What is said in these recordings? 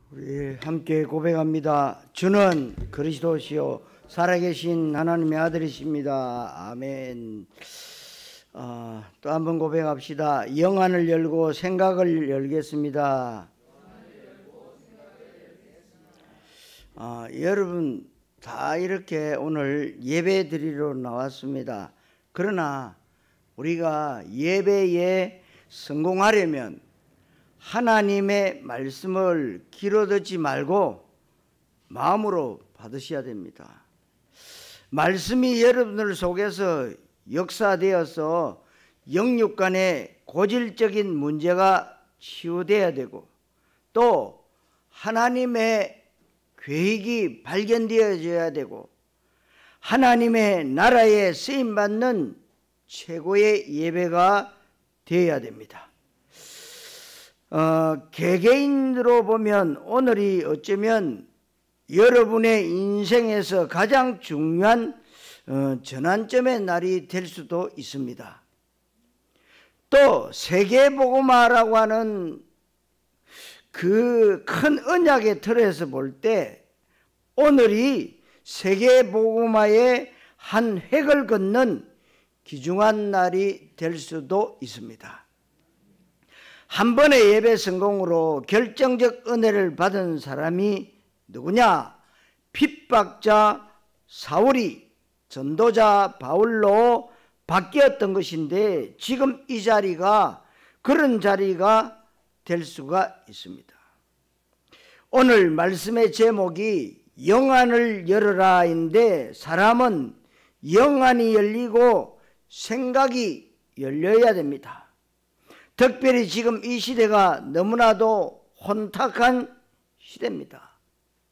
우리 함께 고백합니다. 주는 그리스도시요 살아계신 하나님의 아들이십니다. 아멘. 또 한 번 고백합시다. 영안을 열고 생각을 열겠습니다. 여러분 다 이렇게 오늘 예배 드리러 나왔습니다. 그러나 우리가 예배에 성공하려면 하나님의 말씀을 귀로 듣지 말고 마음으로 받으셔야 됩니다. 말씀이 여러분들 속에서 역사되어서 영육 간의 고질적인 문제가 치유돼야 되고 또 하나님의 계획이 발견되어져야 되고 하나님의 나라에 쓰임받는 최고의 예배가 되어야 됩니다. 개개인으로 보면 오늘이 어쩌면 여러분의 인생에서 가장 중요한 전환점의 날이 될 수도 있습니다. 또 세계복음화라고 하는 그 큰 언약의 틀에서 볼 때 오늘이 세계복음화의 한 획을 긋는 귀중한 날이 될 수도 있습니다. 한 번의 예배 성공으로 결정적 은혜를 받은 사람이 누구냐? 핍박자 사울이 전도자 바울로 바뀌었던 것인데 지금 이 자리가 그런 자리가 될 수가 있습니다. 오늘 말씀의 제목이 영안을 열어라인데 사람은 영안이 열리고 생각이 열려야 됩니다. 특별히 지금 이 시대가 너무나도 혼탁한 시대입니다.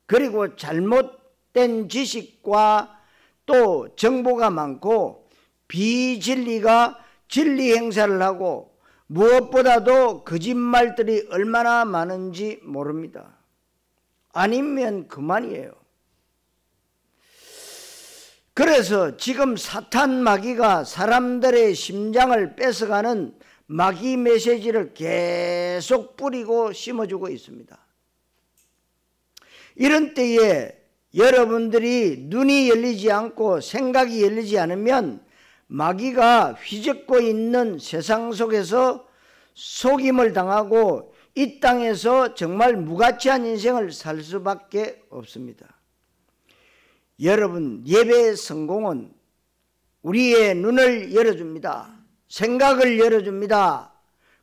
그리고 잘못된 지식과 또 정보가 많고 비진리가 진리 행사를 하고 무엇보다도 거짓말들이 얼마나 많은지 모릅니다. 아니면 그만이에요. 그래서 지금 사탄 마귀가 사람들의 심장을 뺏어가는 마귀 메시지를 계속 뿌리고 심어주고 있습니다. 이런 때에 여러분들이 눈이 열리지 않고 생각이 열리지 않으면 마귀가 휘젓고 있는 세상 속에서 속임을 당하고 이 땅에서 정말 무가치한 인생을 살 수밖에 없습니다. 여러분, 예배의 성공은 우리의 눈을 열어줍니다. 생각을 열어줍니다.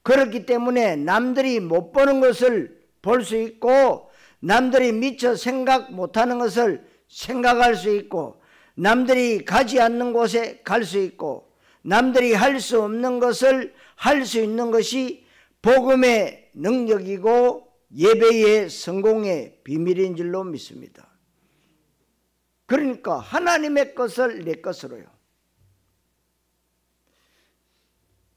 그렇기 때문에 남들이 못 보는 것을 볼 수 있고 남들이 미처 생각 못하는 것을 생각할 수 있고 남들이 가지 않는 곳에 갈 수 있고 남들이 할 수 없는 것을 할 수 있는 것이 복음의 능력이고 예배의 성공의 비밀인 줄로 믿습니다. 그러니까 하나님의 것을 내 것으로요.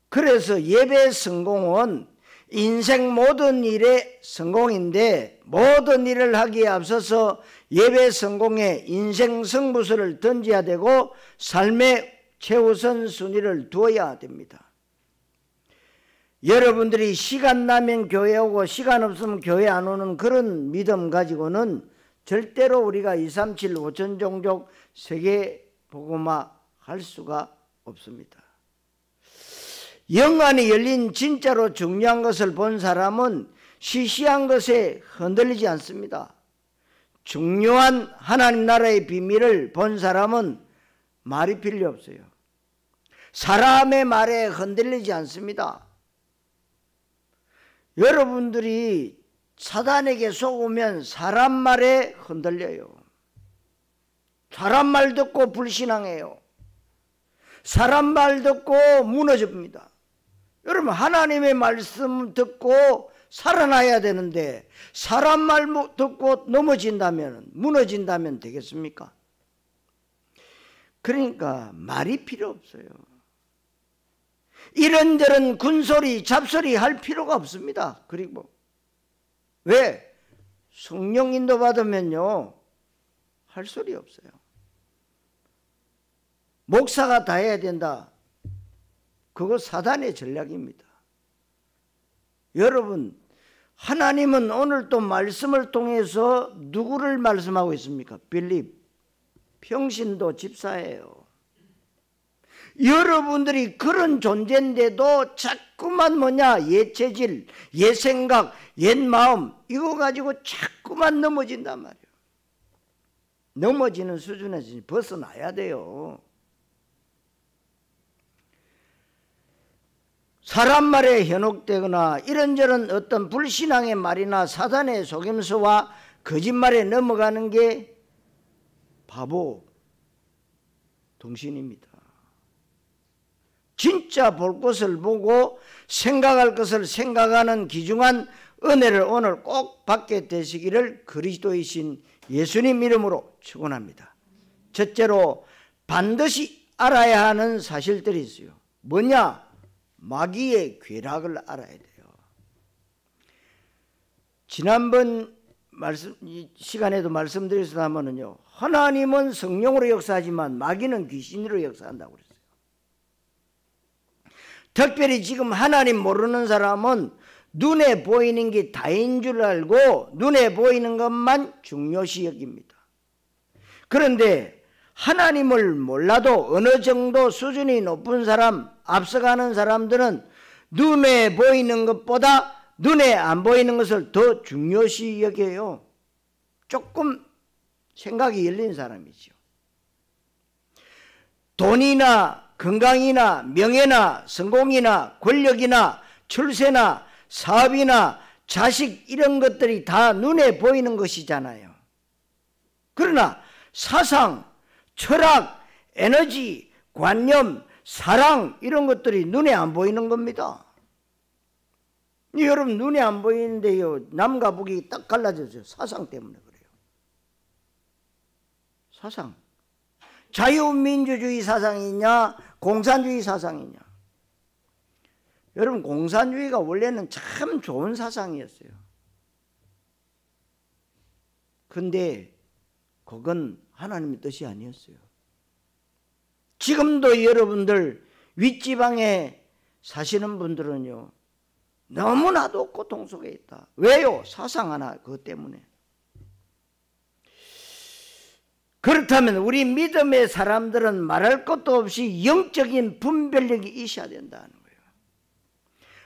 그래서 예배의 성공은 인생 모든 일의 성공인데 모든 일을 하기에 앞서서 예배 성공에 인생 승부수를 던져야 되고 삶의 최우선 순위를 두어야 됩니다. 여러분들이 시간 나면 교회 오고 시간 없으면 교회 안 오는 그런 믿음 가지고는 절대로 우리가 237 5천 종족 세계 복음화 할 수가 없습니다. 영안이 열린 진짜로 중요한 것을 본 사람은 시시한 것에 흔들리지 않습니다. 중요한 하나님 나라의 비밀을 본 사람은 말이 필요 없어요. 사람의 말에 흔들리지 않습니다. 여러분들이 사단에게 속으면 사람 말에 흔들려요. 사람 말 듣고 불신앙해요. 사람 말 듣고 무너집니다. 여러분 하나님의 말씀 듣고 살아나야 되는데 사람 말 듣고 넘어진다면 무너진다면 되겠습니까? 그러니까 말이 필요 없어요. 이런저런 군소리 잡소리 할 필요가 없습니다. 그리고 왜? 성령 인도 받으면요 할 소리 없어요. 목사가 다 해야 된다. 그거 사단의 전략입니다. 여러분 하나님은 오늘 또 말씀을 통해서 누구를 말씀하고 있습니까? 빌립, 평신도 집사예요. 여러분들이 그런 존재인데도 자꾸만 옛 체질, 옛 생각, 옛 마음 이거 가지고 자꾸만 넘어진단 말이에요. 넘어지는 수준에서 벗어나야 돼요. 사람 말에 현혹되거나 이런저런 어떤 불신앙의 말이나 사단의 속임수와 거짓말에 넘어가는 게 바보 정신입니다. 진짜 볼 것을 보고 생각할 것을 생각하는 귀중한 은혜를 오늘 꼭 받게 되시기를 그리스도이신 예수님 이름으로 축원합니다. 첫째로 반드시 알아야 하는 사실들이 있어요. 뭐냐? 마귀의 괴락을 알아야 돼요. 지난번 시간에도 말씀드렸습니다만은요, 하나님은 성령으로 역사하지만 마귀는 귀신으로 역사한다고 그랬어요. 특별히 지금 하나님 모르는 사람은 눈에 보이는 게 다인 줄 알고 눈에 보이는 것만 중요시 여깁니다. 그런데 하나님을 몰라도 어느 정도 수준이 높은 사람, 앞서가는 사람들은 눈에 보이는 것보다 눈에 안 보이는 것을 더 중요시 여겨요. 조금 생각이 열린 사람이죠. 돈이나 건강이나 명예나 성공이나 권력이나 출세나 사업이나 자식 이런 것들이 다 눈에 보이는 것이잖아요. 그러나 사상, 철학, 에너지, 관념, 사랑 이런 것들이 눈에 안 보이는 겁니다. 여러분 눈에 안 보이는데요, 남과 북이 딱 갈라졌어요. 사상 때문에 그래요. 사상. 자유민주주의 사상이냐 공산주의 사상이냐. 여러분 공산주의가 원래는 참 좋은 사상이었어요. 근데 그건 하나님의 뜻이 아니었어요. 지금도 여러분들 윗지방에 사시는 분들은요, 너무나도 고통 속에 있다. 왜요? 사상 하나 그것 때문에. 그렇다면 우리 믿음의 사람들은 말할 것도 없이 영적인 분별력이 있어야 된다는 거예요.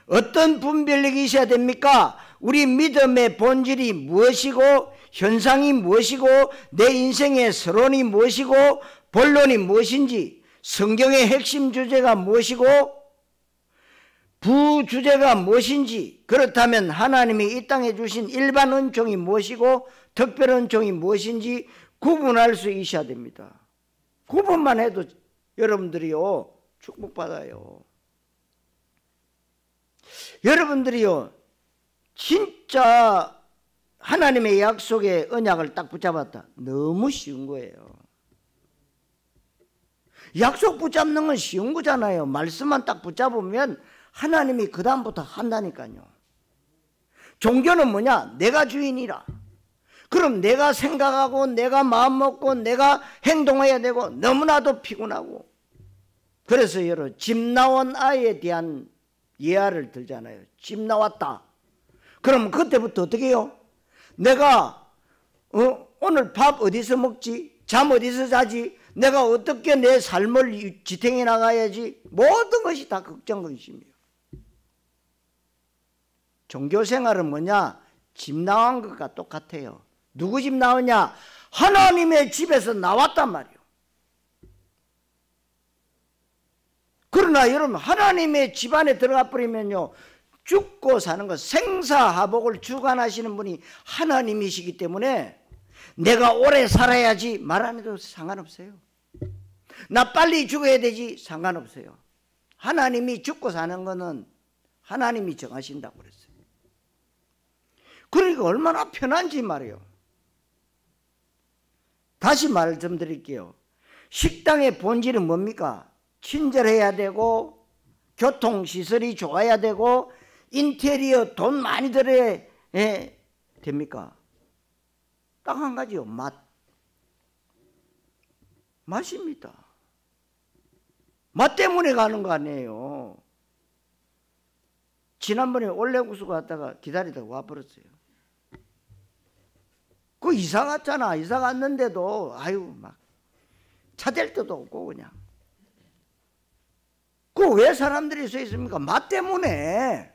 어떤 분별력이 있어야 됩니까? 우리 믿음의 본질이 무엇이고 현상이 무엇이고 내 인생의 서론이 무엇이고 본론이 무엇인지, 성경의 핵심 주제가 무엇이고 부주제가 무엇인지, 그렇다면 하나님이 이 땅에 주신 일반 은총이 무엇이고 특별 은총이 무엇인지 구분할 수 있어야 됩니다. 구분만 해도 여러분들이요 축복받아요. 여러분들이요 진짜 하나님의 약속의 언약을 딱 붙잡았다. 너무 쉬운 거예요. 약속 붙잡는 건 쉬운 거잖아요. 말씀만 딱 붙잡으면 하나님이 그 다음부터 한다니까요. 종교는 뭐냐? 내가 주인이라. 그럼 내가 생각하고 내가 마음먹고 내가 행동해야 되고 너무나도 피곤하고. 그래서 여러분 집 나온 아이에 대한 예화를 들잖아요. 집 나왔다. 그럼 그때부터 어떻게 해요? 내가 오늘 밥 어디서 먹지? 잠 어디서 자지? 내가 어떻게 내 삶을 지탱해 나가야지? 모든 것이 다 걱정 근심이에요. 종교생활은 뭐냐? 집 나온 것과 똑같아요. 누구 집 나오냐? 하나님의 집에서 나왔단 말이에요. 그러나 여러분 하나님의 집 안에 들어가 버리면요 죽고 사는 것, 생사하복을 주관하시는 분이 하나님이시기 때문에 내가 오래 살아야지 말 안 해도 상관없어요. 나 빨리 죽어야 되지 상관없어요. 하나님이 죽고 사는 거는 하나님이 정하신다고 그랬어요. 그러니까 얼마나 편한지 말이에요. 다시 말씀드릴게요. 식당의 본질은 뭡니까? 친절해야 되고 교통시설이 좋아야 되고 인테리어 돈 많이 들어야 됩니까? 딱 한 가지요. 맛입니다. 맛 때문에 가는 거 아니에요. 지난번에 올레구수 갔다가 기다리다가 와버렸어요. 그 이사 갔잖아. 이사 갔는데도 아유 막 차 댈 데도 없고 그냥. 그 왜 사람들이 서 있습니까? 맛 때문에.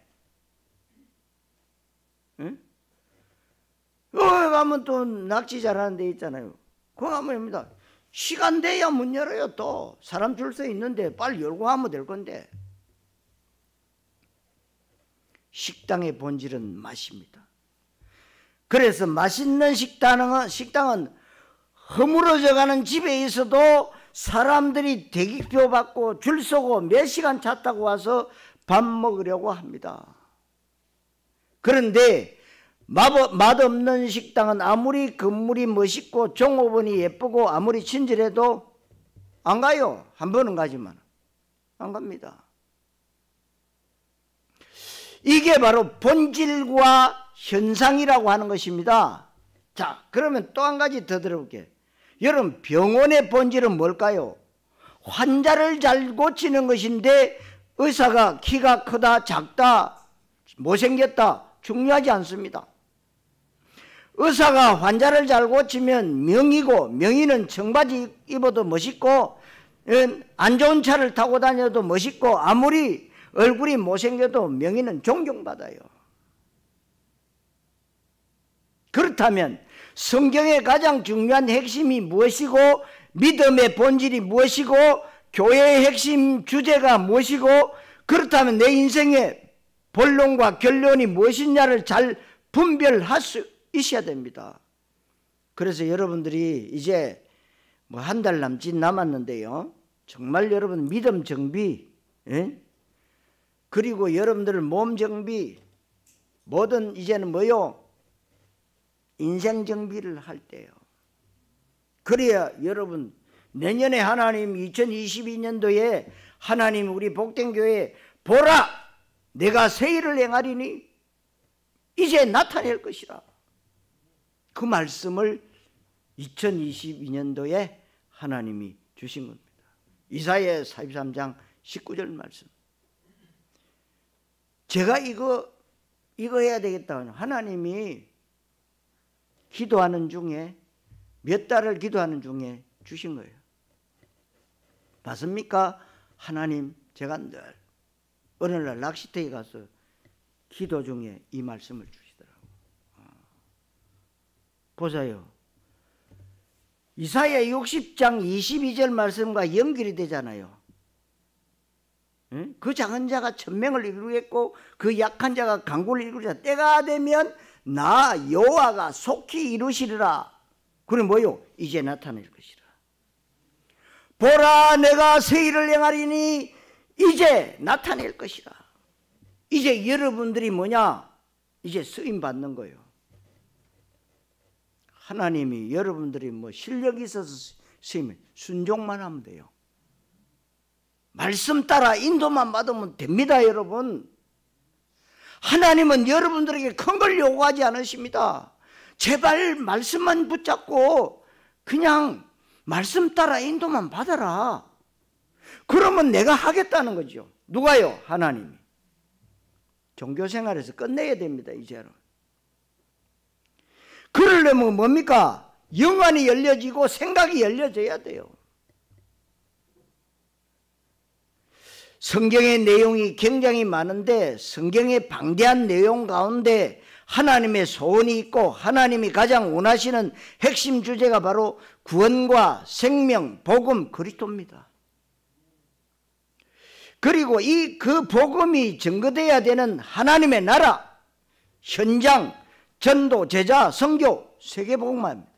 응? 거기 가면 또 낚시 잘하는 데 있잖아요. 거기 가면입니다. 시간 돼야 문 열어요. 또 사람 줄 서 있는데 빨리 열고 하면 될 건데. 식당의 본질은 맛입니다. 그래서 맛있는 식당은 허물어져가는 집에 있어도 사람들이 대기표 받고 줄 서고 몇 시간 차 타고 와서 밥 먹으려고 합니다. 그런데 맛없는 식당은 아무리 건물이 멋있고 종업원이 예쁘고 아무리 친절해도 안 가요. 한 번은 가지만 안 갑니다. 이게 바로 본질과 현상이라고 하는 것입니다. 자, 그러면 또 한 가지 더 들어볼게요. 여러분, 병원의 본질은 뭘까요? 환자를 잘 고치는 것인데 의사가 키가 크다 작다 못생겼다 중요하지 않습니다. 의사가 환자를 잘 고치면 명의고, 명의는 청바지 입어도 멋있고 안 좋은 차를 타고 다녀도 멋있고 아무리 얼굴이 못생겨도 명의는 존경받아요. 그렇다면 성경의 가장 중요한 핵심이 무엇이고 믿음의 본질이 무엇이고 교회의 핵심 주제가 무엇이고 그렇다면 내 인생의 본론과 결론이 무엇이냐를 잘 분별할 수 있어야 됩니다. 그래서 여러분들이 이제 뭐 한 달 남짓 남았는데요. 정말 여러분 믿음 정비, 그리고 여러분들 몸 정비, 뭐든 이제는 뭐요? 인생 정비를 할 때요. 그래야 여러분 내년에 하나님 2022년도에 하나님 우리 복된 교회 보라 내가 새 일을 행하리니 이제 나타낼 것이라. 그 말씀을 2022년도에 하나님이 주신 겁니다. 이사야 43장 19절 말씀. 제가 이거 해야 되겠다. 하나님이 기도하는 중에 몇 달을 기도하는 중에 주신 거예요. 맞습니까? 하나님, 제가 늘 어느 날 낚시터에 가서 기도 중에 이 말씀을 주시더라고요. 보세요. 이사야 60장 22절 말씀과 연결이 되잖아요. 그 작은 자가 천명을 이루겠고 그 약한 자가 강구를 이루리라. 때가 되면 나 여호와가 속히 이루시리라. 그래 뭐요? 이제 나타낼 것이라. 보라 내가 새 일을 행하리니 이제 나타낼 것이라. 이제 여러분들이 뭐냐? 이제 쓰임 받는 거예요. 하나님이 여러분들이 뭐 실력이 있어서 쓰이면 순종만 하면 돼요. 말씀 따라 인도만 받으면 됩니다, 여러분. 하나님은 여러분들에게 큰 걸 요구하지 않으십니다. 제발 말씀만 붙잡고 그냥 말씀 따라 인도만 받아라. 그러면 내가 하겠다는 거죠. 누가요? 하나님이. 종교생활에서 끝내야 됩니다, 이제는. 그러려면 뭡니까? 영안이 열려지고 생각이 열려져야 돼요. 성경의 내용이 굉장히 많은데 성경의 방대한 내용 가운데 하나님의 소원이 있고 하나님이 가장 원하시는 핵심 주제가 바로 구원과 생명, 복음, 그리스도입니다. 그리고 그 복음이 증거되어야 되는 하나님의 나라, 현장, 전도, 제자, 선교, 세계복음화입니다.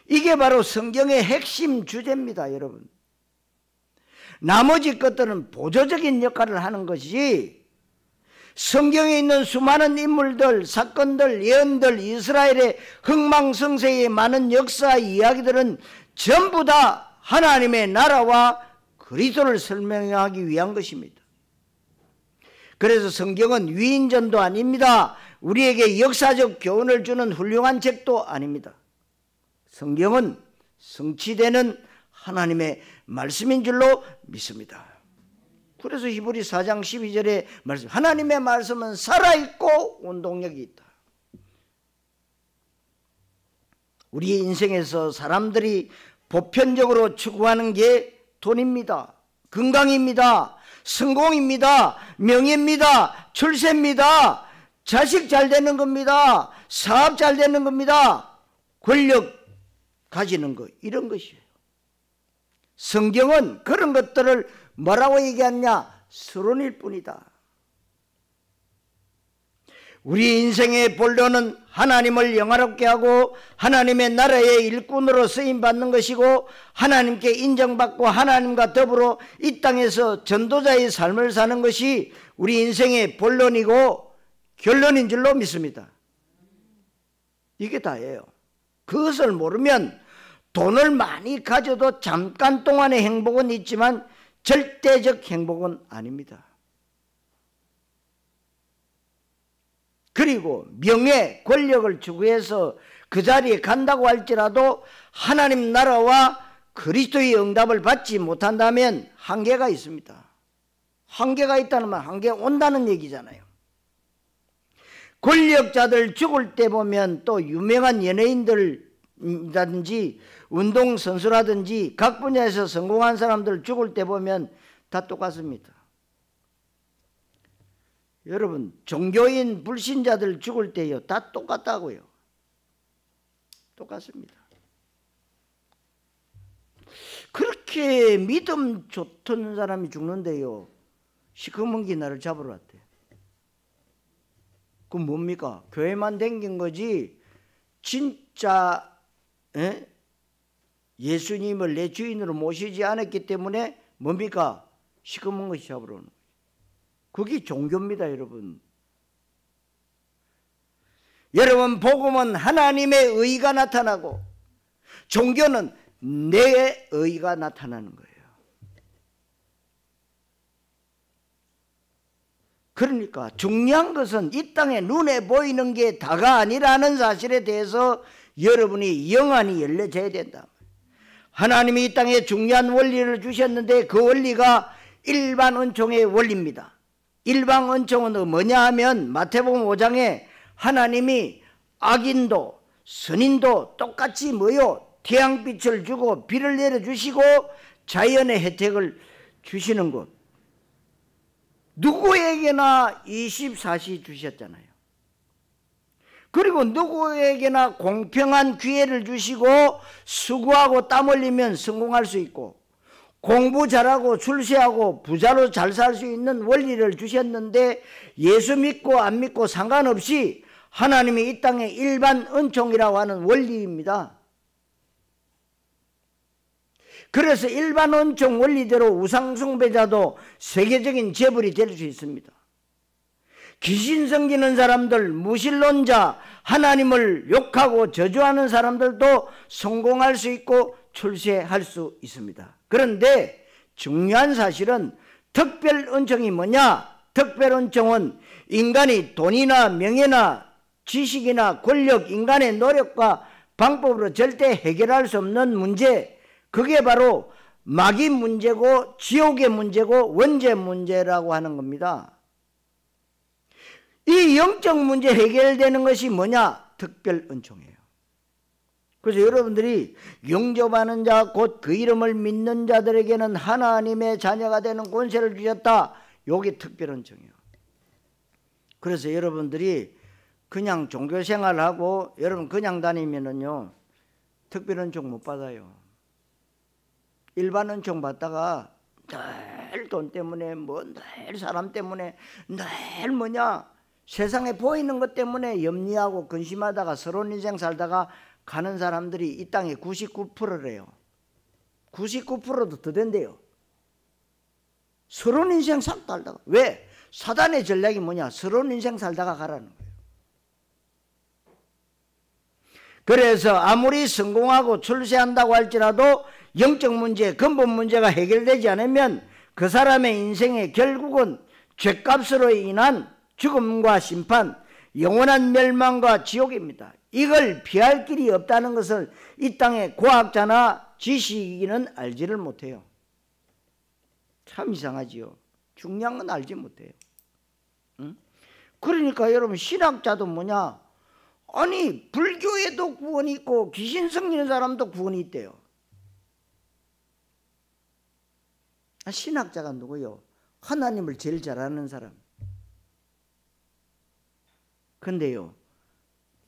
이게 바로 성경의 핵심 주제입니다, 여러분. 나머지 것들은 보조적인 역할을 하는 것이지 성경에 있는 수많은 인물들, 사건들, 예언들, 이스라엘의 흥망성쇠의 많은 역사 이야기들은 전부 다 하나님의 나라와 그리스도를 설명하기 위한 것입니다. 그래서 성경은 위인전도 아닙니다. 우리에게 역사적 교훈을 주는 훌륭한 책도 아닙니다. 성경은 성취되는 하나님의 말씀인 줄로 믿습니다. 그래서 히브리 4장 12절에 말씀, 하나님의 말씀은 살아있고 운동력이 있다. 우리 인생에서 사람들이 보편적으로 추구하는 게 돈입니다. 건강입니다. 성공입니다. 명예입니다. 출세입니다. 자식 잘 되는 겁니다. 사업 잘 되는 겁니다. 권력 가지는 것, 이런 것이에요. 성경은 그런 것들을 뭐라고 얘기하느냐? 서론일 뿐이다. 우리 인생의 본론은 하나님을 영화롭게 하고 하나님의 나라의 일꾼으로 쓰임받는 것이고 하나님께 인정받고 하나님과 더불어 이 땅에서 전도자의 삶을 사는 것이 우리 인생의 본론이고 결론인 줄로 믿습니다. 이게 다예요. 그것을 모르면 돈을 많이 가져도 잠깐 동안의 행복은 있지만 절대적 행복은 아닙니다. 그리고 명예, 권력을 추구해서 그 자리에 간다고 할지라도 하나님 나라와 그리스도의 응답을 받지 못한다면 한계가 있습니다. 한계가 있다는 말, 한계가 온다는 얘기잖아요. 권력자들 죽을 때 보면 또 유명한 연예인들이라든지 운동선수라든지 각 분야에서 성공한 사람들 죽을 때 보면 다 똑같습니다. 여러분, 종교인 불신자들 죽을 때요, 다 똑같다고요. 똑같습니다. 그렇게 믿음 좋던 사람이 죽는데요, 시커먼 게 나를 잡으러 왔대. 그럼 뭡니까? 교회만 댕긴 거지 진짜 예수님을 내 주인으로 모시지 않았기 때문에 뭡니까? 시커먼 것이 잡으러 오는 거예요. 그게 종교입니다, 여러분. 여러분, 복음은 하나님의 의가 나타나고 종교는 내 의가 나타나는 거예요. 그러니까 중요한 것은 이 땅에 눈에 보이는 게 다가 아니라는 사실에 대해서 여러분이 영안이 열려져야 된다. 하나님이 이 땅에 중요한 원리를 주셨는데 그 원리가 일반 은총의 원리입니다. 일반 은총은 뭐냐 하면 마태복음 5장에 하나님이 악인도 선인도 똑같이 뭐요? 태양빛을 주고 비를 내려주시고 자연의 혜택을 주시는 것. 누구에게나 24시 주셨잖아요. 그리고 누구에게나 공평한 기회를 주시고 수고하고 땀 흘리면 성공할 수 있고 공부 잘하고 출세하고 부자로 잘 살 수 있는 원리를 주셨는데 예수 믿고 안 믿고 상관없이 하나님이 이 땅에 일반 은총이라고 하는 원리입니다. 그래서 일반 은총 원리대로 우상숭배자도 세계적인 재벌이 될 수 있습니다. 귀신 섬기는 사람들, 무신론자, 하나님을 욕하고 저주하는 사람들도 성공할 수 있고 출세할 수 있습니다. 그런데 중요한 사실은 특별 은총이 뭐냐? 특별 은총은 인간이 돈이나 명예나 지식이나 권력, 인간의 노력과 방법으로 절대 해결할 수 없는 문제, 그게 바로 마귀 문제고 지옥의 문제고 원죄 문제라고 하는 겁니다. 이 영적 문제 해결되는 것이 뭐냐? 특별 은총이에요. 그래서 여러분들이 영접하는 자 곧 그 이름을 믿는 자들에게는 하나님의 자녀가 되는 권세를 주셨다. 이게 특별 은총이에요. 그래서 여러분들이 그냥 종교생활하고 여러분 그냥 다니면은요 특별 은총 못 받아요. 일반 은총 받다가 늘 돈 때문에 늘 사람 때문에 늘 뭐냐 세상에 보이는 것 때문에 염려하고 근심하다가 서러운 인생 살다가 가는 사람들이 이 땅에 99%래요. 99%도 더 된대요. 서러운 인생 살다가. 왜? 사단의 전략이 뭐냐? 서러운 인생 살다가 가라는 거예요. 그래서 아무리 성공하고 출세한다고 할지라도 영적 문제, 근본 문제가 해결되지 않으면 그 사람의 인생의 결국은 죄값으로 인한 죽음과 심판, 영원한 멸망과 지옥입니다. 이걸 피할 길이 없다는 것을 이 땅의 과학자나 지식인은 알지를 못해요. 참 이상하지요. 중요한 건 알지 못해요. 응? 그러니까 여러분 신학자도 뭐냐? 아니 불교에도 구원이 있고 귀신 섬기는 사람도 구원이 있대요. 신학자가 누구요? 하나님을 제일 잘 아는 사람. 근데요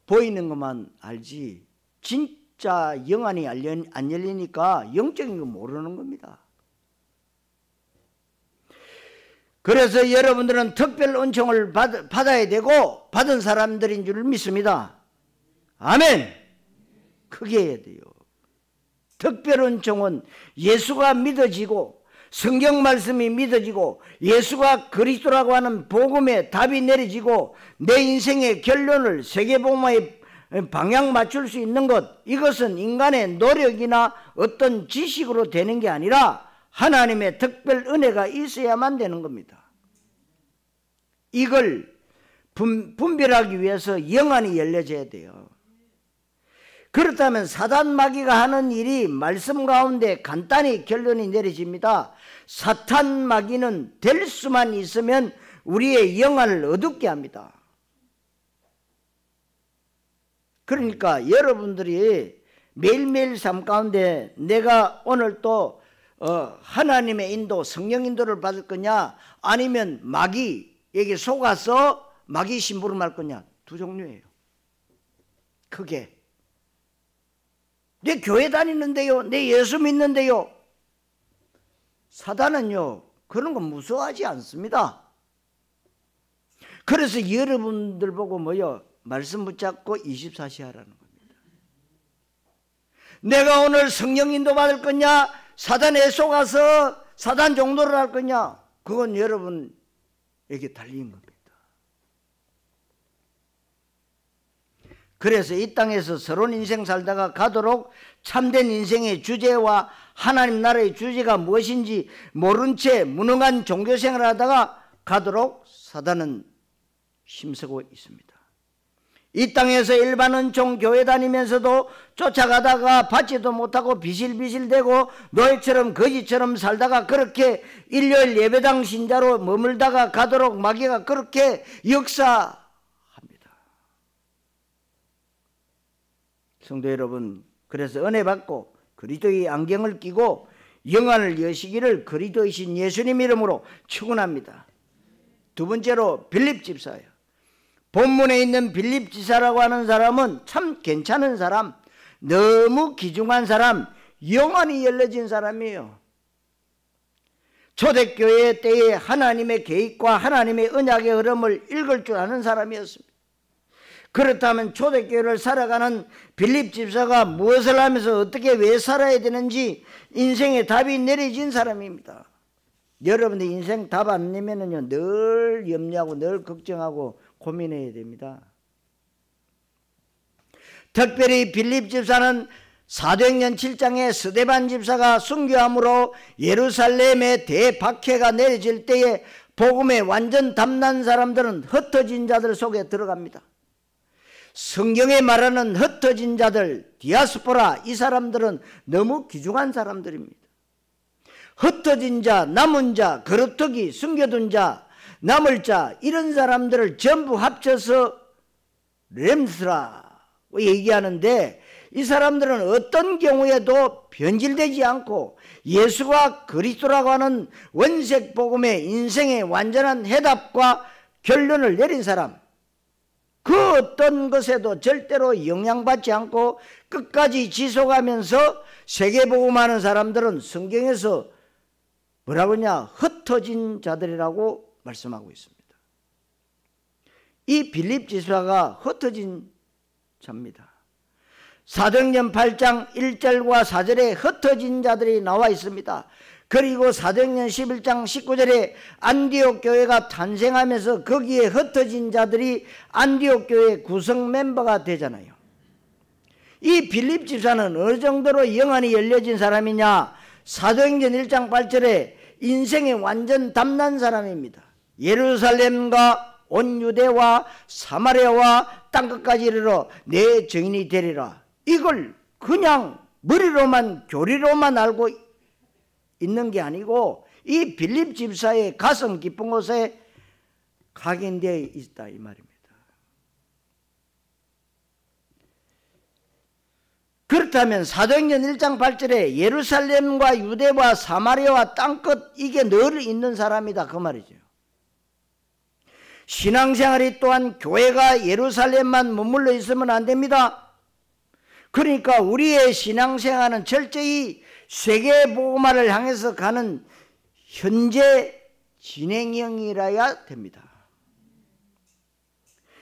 보이는 것만 알지 진짜 영안이 안 열리니까 영적인 거 모르는 겁니다. 그래서 여러분들은 특별 은총을 받아야 되고 받은 사람들인 줄 믿습니다. 아멘. 크게 해야 돼요. 특별 은총은 예수가 믿어지고 성경 말씀이 믿어지고 예수가 그리스도라고 하는 복음에 답이 내려지고 내 인생의 결론을 세계복음화의 방향 맞출 수 있는 것, 이것은 인간의 노력이나 어떤 지식으로 되는 게 아니라 하나님의 특별 은혜가 있어야만 되는 겁니다. 이걸 분별하기 위해서 영안이 열려져야 돼요. 그렇다면 사단 마귀가 하는 일이 말씀 가운데 간단히 결론이 내려집니다. 사탄 마귀는 될 수만 있으면 우리의 영안을 어둡게 합니다. 그러니까 여러분들이 매일매일 삶 가운데 내가 오늘 또 하나님의 인도, 성령 인도를 받을 거냐 아니면 마귀에게 속아서 마귀 심부름할 거냐, 두 종류예요. 크게. 내 교회 다니는데요, 내 예수 믿는데요. 사단은요 그런 거 무서워하지 않습니다. 그래서 여러분들 보고 뭐요? 말씀 붙잡고 24시 하라는 겁니다. 내가 오늘 성령 인도 받을 거냐, 사단에 속아서 사단 종노를 할 거냐, 그건 여러분에게 달린 겁니다. 그래서 이 땅에서 새로운 인생 살다가 가도록 참된 인생의 주제와 하나님 나라의 주제가 무엇인지 모른 채 무능한 종교생활을 하다가 가도록 사단은 힘쓰고 있습니다. 이 땅에서 일반 은총 교회 다니면서도 쫓아가다가 받지도 못하고 비실비실대고 노예처럼 거지처럼 살다가 그렇게 일요일 예배당 신자로 머물다가 가도록 마귀가 그렇게 역사합니다. 성도 여러분, 그래서 은혜 받고 그리스도의 안경을 끼고 영안을 여시기를 그리스도이신 예수님 이름으로 축원합니다. 두 번째로 빌립 집사예요. 본문에 있는 빌립 지사라고 하는 사람은 참 괜찮은 사람, 너무 귀중한 사람, 영안이 열려진 사람이에요. 초대교회 때에 하나님의 계획과 하나님의 언약의 흐름을 읽을 줄 아는 사람이었습니다. 그렇다면 초대교회를 살아가는 빌립 집사가 무엇을 하면서 어떻게 왜 살아야 되는지 인생의 답이 내려진 사람입니다. 여러분들 인생 답 안 내면은요 늘 염려하고 늘 걱정하고 고민해야 됩니다. 특별히 빌립 집사는 사도행전 7장에 스데반 집사가 순교함으로 예루살렘에 대박해가 내려질 때에 복음에 완전 담난 사람들은 흩어진 자들 속에 들어갑니다. 성경에 말하는 흩어진 자들, 디아스포라, 이 사람들은 너무 귀중한 사람들입니다. 흩어진 자, 남은 자, 거루터기, 숨겨둔 자, 남을 자, 이런 사람들을 전부 합쳐서 렘스라고 얘기하는데, 이 사람들은 어떤 경우에도 변질되지 않고 예수가 그리스도라고 하는 원색 복음의 인생의 완전한 해답과 결론을 내린 사람, 그 어떤 것에도 절대로 영향받지 않고 끝까지 지속하면서 세계복음하는 사람들은 성경에서 뭐라고 하냐, 흩어진 자들이라고 말씀하고 있습니다. 이 빌립 지사가 흩어진 자입니다. 사도행전 8장 1절과 4절에 흩어진 자들이 나와 있습니다. 그리고 사도행전 11장 19절에 안디옥 교회가 탄생하면서 거기에 흩어진 자들이 안디옥 교회 구성 멤버가 되잖아요. 이 빌립 집사는 어느 정도로 영안이 열려진 사람이냐? 사도행전 1장 8절에 인생의 완전 담난 사람입니다. 예루살렘과 온 유대와 사마리아와 땅끝까지 이르러 내 증인이 되리라. 이걸 그냥 머리로만 교리로만 알고 있는 게 아니고 이 빌립 집사의 가슴 깊은 곳에 각인되어 있다 이 말입니다. 그렇다면 사도행전 1장 8절에 예루살렘과 유대와 사마리아와 땅끝 이게 늘 있는 사람이다 그 말이죠. 신앙생활이 또한 교회가 예루살렘만 머물러 있으면 안 됩니다. 그러니까 우리의 신앙생활은 철저히 세계복음화를 향해서 가는 현재 진행형이라야 됩니다.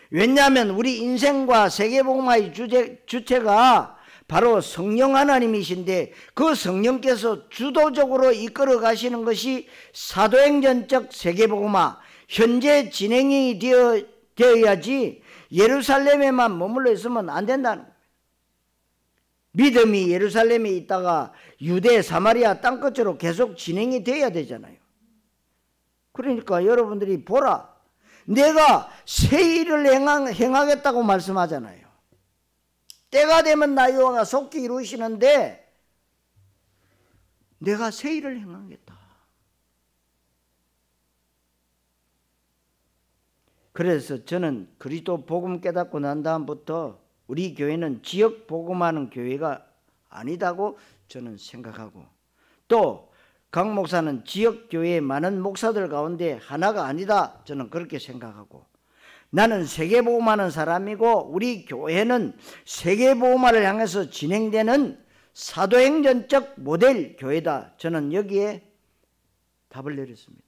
왜냐하면 우리 인생과 세계복음화의 주체가 바로 성령 하나님이신데 그 성령께서 주도적으로 이끌어 가시는 것이 사도행전적 세계복음화 현재 진행이 되어야지 예루살렘에만 머물러 있으면 안 된다는 거예요. 믿음이 예루살렘에 있다가 유대 사마리아 땅끝으로 계속 진행이 돼야 되잖아요. 그러니까 여러분들이 보라, 내가 새 일을 행하겠다고 말씀하잖아요. 때가 되면 나 여호와가 속히 이루시는데 내가 새 일을 행하겠다. 그래서 저는 그리스도 복음 깨닫고 난 다음부터 우리 교회는 지역 복음하는 교회가 아니다고 저는 생각하고, 또 강 목사는 지역 교회의 많은 목사들 가운데 하나가 아니다 저는 그렇게 생각하고, 나는 세계복음하는 사람이고 우리 교회는 세계복음화를 향해서 진행되는 사도행전적 모델 교회다. 저는 여기에 답을 내렸습니다.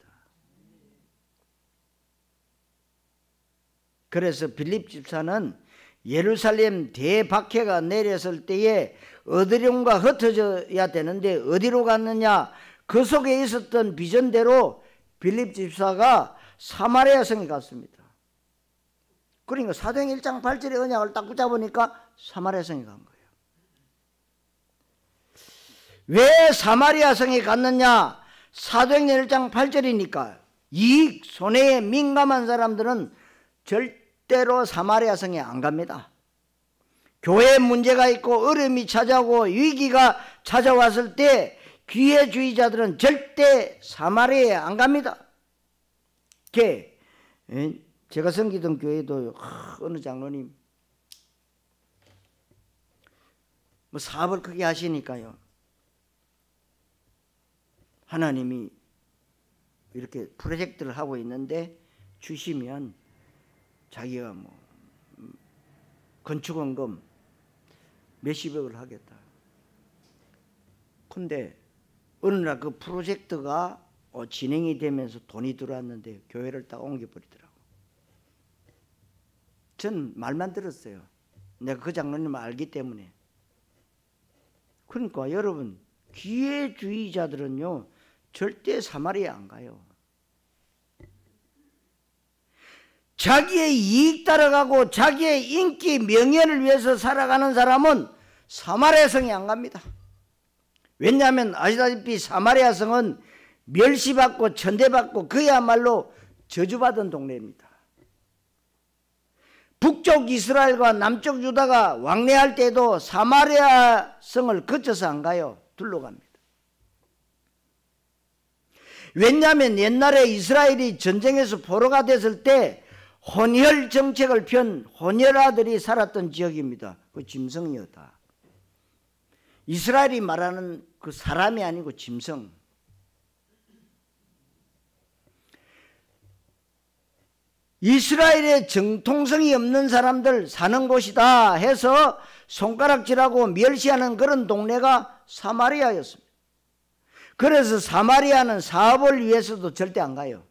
그래서 빌립 집사는 예루살렘 대박해가 내렸을 때에 어디론가 흩어져야 되는데 어디로 갔느냐, 그 속에 있었던 비전대로 빌립 집사가 사마리아 성에 갔습니다. 그러니까 사도행 1장 8절의 언약을 딱 붙잡으니까 사마리아 성에 간 거예요. 왜 사마리아 성에 갔느냐? 사도행전 1장 8절이니까 이익 손해에 민감한 사람들은 절대로 사마리아 성에 안 갑니다. 교회에 문제가 있고 어려움이 찾아오고 위기가 찾아왔을 때 기회주의자들은 절대 사마리아에 안 갑니다. 제가 섬기던 교회도 어느 장로님 뭐 사업을 크게 하시니까요, 하나님이 이렇게 프로젝트를 하고 있는데 주시면 자기가 뭐 건축원금 몇십억을 하겠다. 근데 어느 날 그 프로젝트가 진행이 되면서 돈이 들어왔는데 교회를 딱 옮겨버리더라고. 전 말만 들었어요. 내가 그 장로님을 알기 때문에. 그러니까 여러분, 기회주의자들은요 절대 사마리아 안 가요. 자기의 이익 따라가고 자기의 인기 명예를 위해서 살아가는 사람은 사마리아 성에 안 갑니다. 왜냐하면 아시다시피 사마리아 성은 멸시받고 천대받고 그야말로 저주받은 동네입니다. 북쪽 이스라엘과 남쪽 유다가 왕래할 때도 사마리아 성을 거쳐서 안 가요. 둘러갑니다. 왜냐하면 옛날에 이스라엘이 전쟁에서 포로가 됐을 때 혼혈 정책을 편 혼혈아들이 살았던 지역입니다. 그 짐승이었다. 이스라엘이 말하는 그 사람이 아니고 짐승. 이스라엘에 정통성이 없는 사람들 사는 곳이다 해서 손가락질하고 멸시하는 그런 동네가 사마리아였습니다. 그래서 사마리아는 사업을 위해서도 절대 안 가요.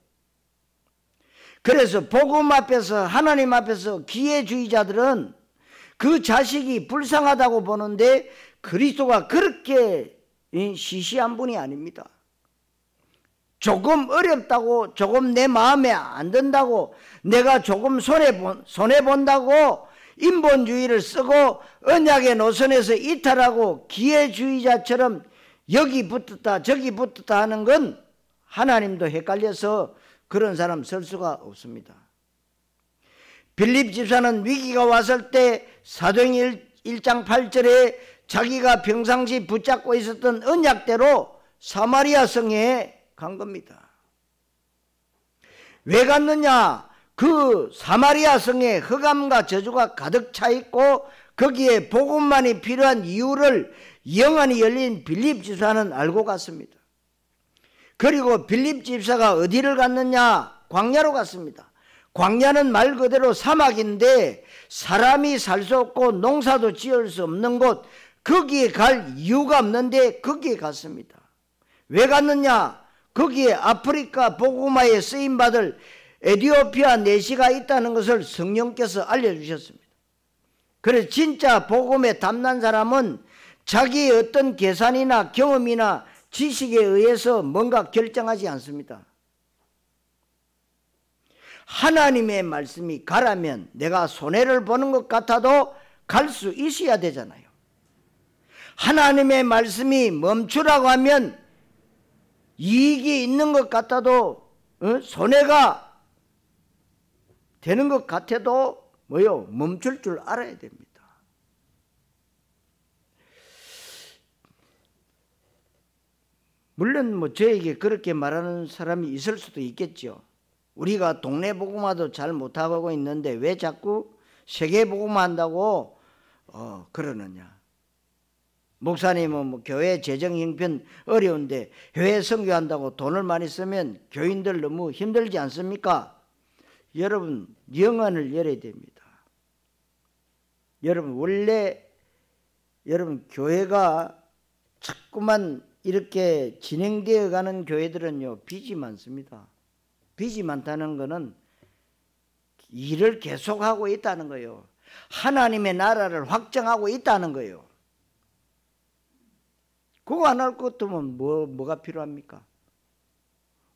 그래서 복음 앞에서 하나님 앞에서 기회주의자들은 그 자식이 불쌍하다고 보는데 그리스도가 그렇게 시시한 분이 아닙니다. 조금 어렵다고, 조금 내 마음에 안 든다고, 내가 조금 손해본다고 인본주의를 쓰고 언약의 노선에서 이탈하고 기회주의자처럼 여기 붙었다 저기 붙었다 하는 건 하나님도 헷갈려서 그런 사람 쓸 수가 없습니다. 빌립 집사는 위기가 왔을 때 사도행전 1장 8절에 자기가 평상시 붙잡고 있었던 언약대로 사마리아 성에 간 겁니다. 왜 갔느냐? 그 사마리아 성에 흑암과 저주가 가득 차 있고 거기에 복음만이 필요한 이유를 영안이 열린 빌립 집사는 알고 갔습니다. 그리고 빌립 집사가 어디를 갔느냐? 광야로 갔습니다. 광야는 말 그대로 사막인데 사람이 살 수 없고 농사도 지을 수 없는 곳, 거기에 갈 이유가 없는데 거기에 갔습니다. 왜 갔느냐? 거기에 아프리카 복음화에 쓰임받을 에티오피아 내시가 있다는 것을 성령께서 알려주셨습니다. 그래서 진짜 복음에 탐난 사람은 자기의 어떤 계산이나 경험이나 지식에 의해서 뭔가 결정하지 않습니다. 하나님의 말씀이 가라면 내가 손해를 보는 것 같아도 갈 수 있어야 되잖아요. 하나님의 말씀이 멈추라고 하면 이익이 있는 것 같아도 손해가 되는 것 같아도 멈출 줄 알아야 됩니다. 물론 저에게 그렇게 말하는 사람이 있을 수도 있겠죠. 우리가 동네 복음화도 잘 못하고 있는데 왜 자꾸 세계 복음화 한다고 그러느냐. 목사님은 교회 재정 형편 어려운데 해외 선교한다고 돈을 많이 쓰면 교인들 너무 힘들지 않습니까? 여러분 영안을 열어야 됩니다. 여러분 원래 여러분 교회가 자꾸만 이렇게 진행되어 가는 교회들은요 빚이 많습니다. 빚이 많다는 것은 일을 계속하고 있다는 거예요. 하나님의 나라를 확정하고 있다는 거예요. 그거 안 할 것 같으면 뭐가 필요합니까?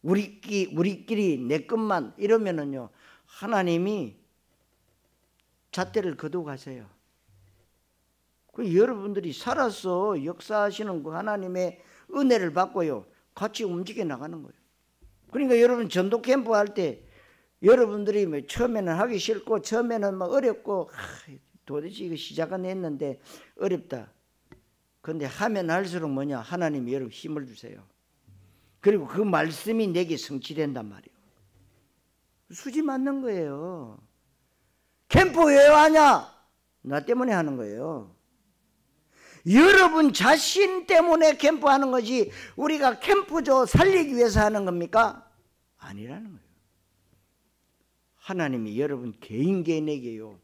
우리끼리 내 것만 이러면은요 하나님이 잣대를 거두고 가세요. 그 여러분들이 살아서 역사하시는 그 하나님의 은혜를 받고요 같이 움직여 나가는 거예요. 그러니까 여러분 전도 캠프 할 때 여러분들이 처음에는 하기 싫고 처음에는 막 어렵고 도대체 이거 시작은 했는데 어렵다. 그런데 하면 할수록 뭐냐? 하나님이 여러분 힘을 주세요. 그리고 그 말씀이 내게 성취된단 말이에요. 수지 맞는 거예요. 캠프 왜 하냐? 나 때문에 하는 거예요. 여러분 자신 때문에 캠프하는 거지 우리가 캠프조 살리기 위해서 하는 겁니까? 아니라는 거예요. 하나님이 여러분 개인에게요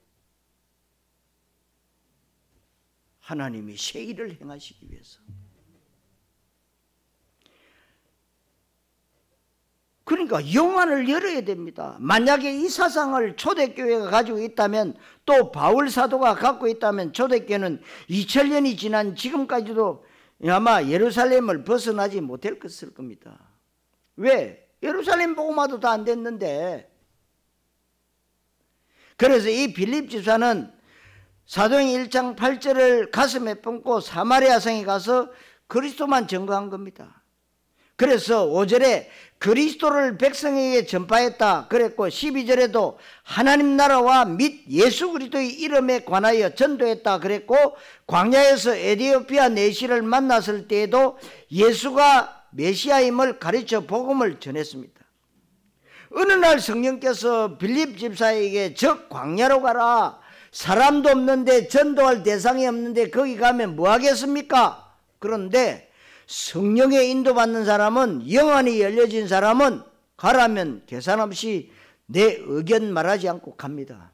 하나님이 새 일을 행하시기 위해서. 그러니까 영안을 열어야 됩니다. 만약에 이 사상을 초대교회가 가지고 있다면 또 바울 사도가 갖고 있다면 초대교회는 2000년이 지난 지금까지도 아마 예루살렘을 벗어나지 못할 것일 겁니다. 왜? 예루살렘 복음화도 다 안 됐는데. 그래서 이 빌립 집사는 사도행 1장 8절을 가슴에 품고 사마리아 성에 가서 그리스도만 증거한 겁니다. 그래서 5절에 그리스도를 백성에게 전파했다 그랬고 12절에도 하나님 나라와 및 예수 그리스도의 이름에 관하여 전도했다 그랬고 광야에서 에티오피아 내시를 만났을 때에도 예수가 메시아임을 가르쳐 복음을 전했습니다. 어느 날 성령께서 빌립 집사에게 저 광야로 가라. 사람도 없는데 전도할 대상이 없는데 거기 가면 뭐 하겠습니까? 그런데 성령의 인도받는 사람은 영안이 열려진 사람은 가라면 계산 없이 내 의견 말하지 않고 갑니다.